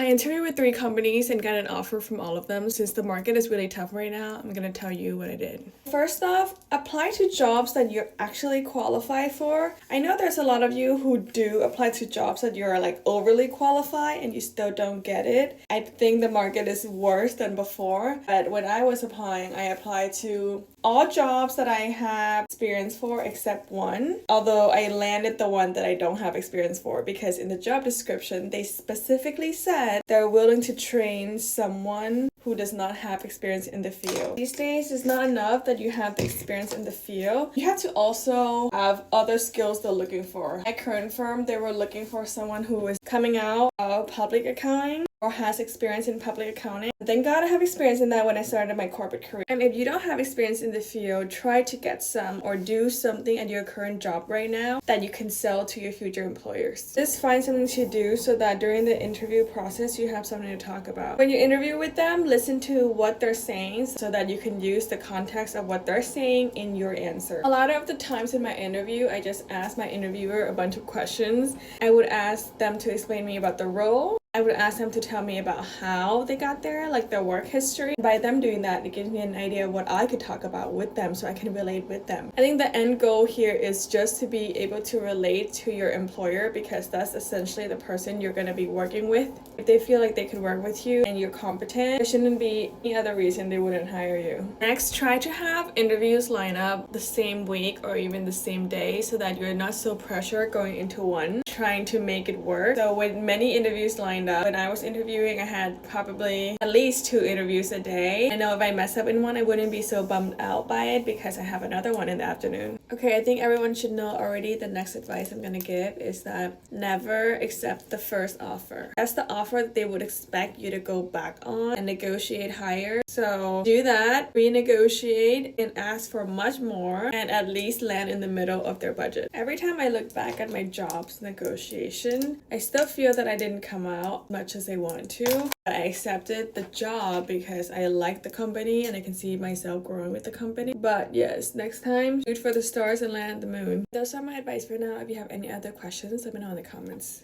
I interviewed with 3 companies and got an offer from all of them. Since the market is really tough right now, I'm gonna tell you what I did. First off, apply to jobs that you actually qualify for. I know there's a lot of you who do apply to jobs that you're like overly qualified and you still don't get it. I think the market is worse than before. But when I was applying, I applied to all jobs that I have experience for except one. Although I landed the one that I don't have experience for because in the job description, they specifically said they're willing to train someone who does not have experience in the field. These days, it's not enough that you have the experience in the field. You have to also have other skills they're looking for. My current firm, they were looking for someone who is coming out of public accounting or has experience in public accounting. Thank God I have experience in that when I started my corporate career. And if you don't have experience in the field, try to get some or do something at your current job right now that you can sell to your future employers. Just find something to do so that during the interview process, you have something to talk about. When you interview with them, listen to what they're saying so that you can use the context of what they're saying in your answer. A lot of the times in my interview, I just ask my interviewer a bunch of questions. I would ask them to explain me about the role. I would ask them to tell me about how they got there, like their work history. By them doing that, it gives me an idea of what I could talk about with them so I can relate with them. I think the end goal here is just to be able to relate to your employer because that's essentially the person you're going to be working with. If they feel like they could work with you and you're competent, there shouldn't be any other reason they wouldn't hire you. Next, try to have interviews line up the same week or even the same day so that you're not so pressured going into one, trying to make it work. So with many interviews lined up, when I was interviewing, I had probably at least 2 interviews a day. I know if I mess up in one, I wouldn't be so bummed out by it because I have another one in the afternoon. Okay, I think everyone should know already. The next advice I'm gonna give is that never accept the first offer. That's the offer that they would expect you to go back on and negotiate higher. So do that, renegotiate, and ask for much more and at least land in the middle of their budget. Every time I look back at my jobs negotiation, I still feel that I didn't come out much as I wanted to. But I accepted the job because I like the company and I can see myself growing with the company. But yes, next time, shoot for the stars and land at the moon. Those are my advice for now. If you have any other questions, let me know in the comments.